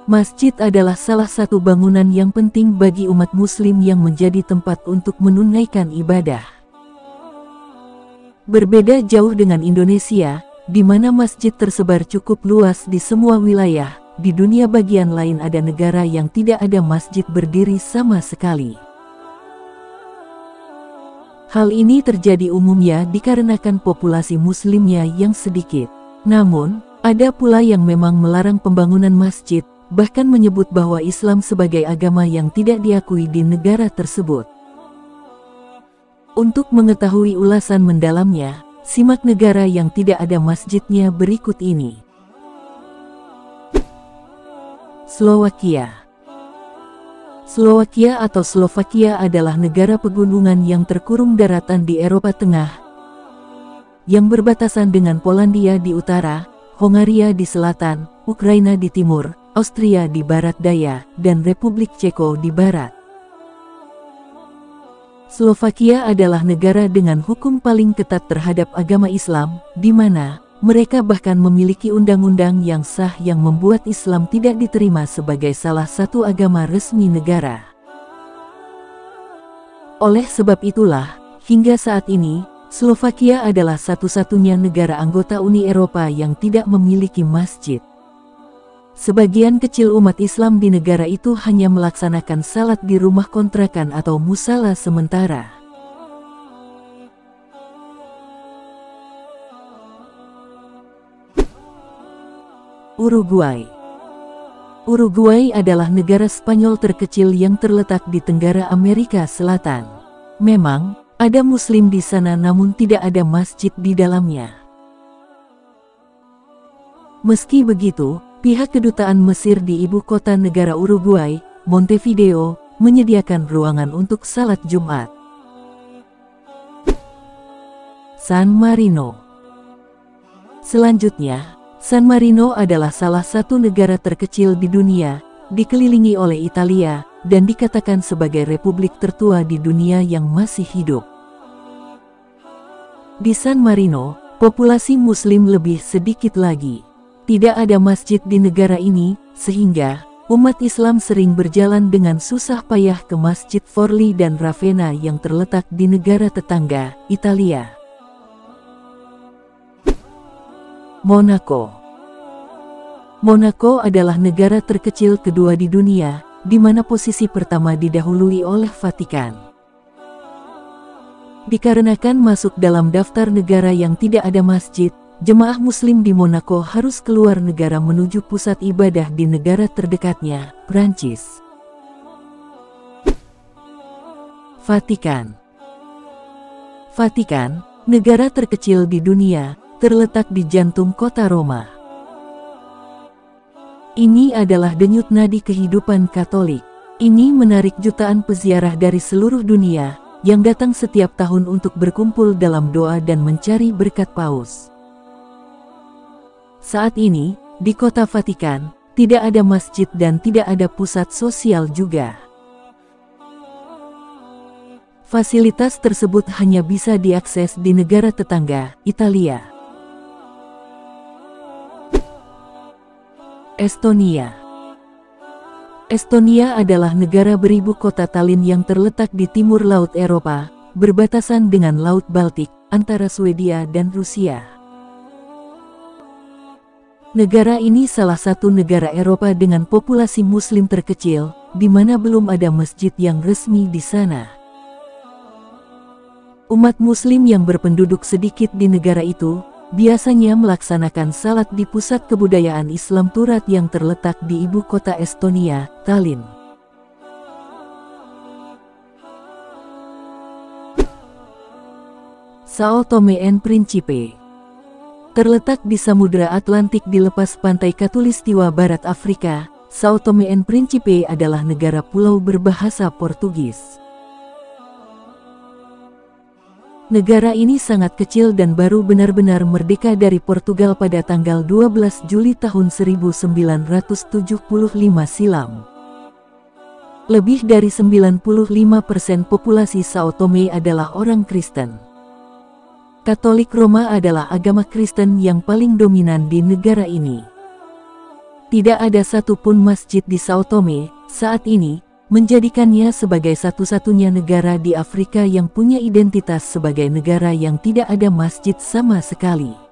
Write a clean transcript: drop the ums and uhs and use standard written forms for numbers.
Masjid adalah salah satu bangunan yang penting bagi umat Muslim yang menjadi tempat untuk menunaikan ibadah. Berbeda jauh dengan Indonesia, di mana masjid tersebar cukup luas di semua wilayah. Di dunia bagian lain ada negara yang tidak ada masjid berdiri sama sekali. Hal ini terjadi umumnya dikarenakan populasi Muslimnya yang sedikit. Namun, ada pula yang memang melarang pembangunan masjid, bahkan menyebut bahwa Islam sebagai agama yang tidak diakui di negara tersebut. Untuk mengetahui ulasan mendalamnya, simak negara yang tidak ada masjidnya berikut ini. Slowakia. Slowakia atau Slovakia adalah negara pegunungan yang terkurung daratan di Eropa Tengah, yang berbatasan dengan Polandia di utara, Hongaria di selatan, Ukraina di timur, Austria di barat daya, dan Republik Ceko di barat. Slovakia adalah negara dengan hukum paling ketat terhadap agama Islam, di mana mereka bahkan memiliki undang-undang yang sah yang membuat Islam tidak diterima sebagai salah satu agama resmi negara. Oleh sebab itulah, hingga saat ini, Slovakia adalah satu-satunya negara anggota Uni Eropa yang tidak memiliki masjid. Sebagian kecil umat Islam di negara itu hanya melaksanakan salat di rumah kontrakan atau musala sementara. Uruguay. Uruguay adalah negara Spanyol terkecil yang terletak di Tenggara Amerika Selatan. Memang, ada Muslim di sana namun tidak ada masjid di dalamnya. Meski begitu, pihak kedutaan Mesir di ibu kota negara Uruguay, Montevideo, menyediakan ruangan untuk salat Jumat. San Marino. Selanjutnya, San Marino adalah salah satu negara terkecil di dunia, dikelilingi oleh Italia, dan dikatakan sebagai republik tertua di dunia yang masih hidup. Di San Marino, populasi Muslim lebih sedikit lagi. Tidak ada masjid di negara ini, sehingga umat Islam sering berjalan dengan susah payah ke Masjid Forlì dan Ravenna yang terletak di negara tetangga, Italia. Monaco. Monaco adalah negara terkecil kedua di dunia, di mana posisi pertama didahului oleh Vatikan. Dikarenakan masuk dalam daftar negara yang tidak ada masjid, jemaah Muslim di Monaco harus keluar negara menuju pusat ibadah di negara terdekatnya, Prancis. Vatikan. Vatikan, negara terkecil di dunia, terletak di jantung kota Roma. Ini adalah denyut nadi kehidupan Katolik. Ini menarik jutaan peziarah dari seluruh dunia, yang datang setiap tahun untuk berkumpul dalam doa dan mencari berkat Paus. Saat ini, di kota Vatikan, tidak ada masjid dan tidak ada pusat sosial juga. Fasilitas tersebut hanya bisa diakses di negara tetangga, Italia. Estonia. Estonia adalah negara beribu kota Tallinn yang terletak di timur Laut Eropa, berbatasan dengan Laut Baltik, antara Swedia dan Rusia. Negara ini salah satu negara Eropa dengan populasi Muslim terkecil, di mana belum ada masjid yang resmi di sana. Umat Muslim yang berpenduduk sedikit di negara itu, biasanya melaksanakan salat di pusat kebudayaan Islam Turat yang terletak di ibu kota Estonia, Tallinn. São Tomé and Príncipe. Terletak di Samudra Atlantik di lepas pantai Khatulistiwa Barat Afrika, São Tomé and Príncipe adalah negara pulau berbahasa Portugis. Negara ini sangat kecil dan baru benar-benar merdeka dari Portugal pada tanggal 12 Juli tahun 1975 silam. Lebih dari 95% populasi São Tomé adalah orang Kristen. Katolik Roma adalah agama Kristen yang paling dominan di negara ini. Tidak ada satupun masjid di Sao Tome saat ini, menjadikannya sebagai satu-satunya negara di Afrika yang punya identitas sebagai negara yang tidak ada masjid sama sekali.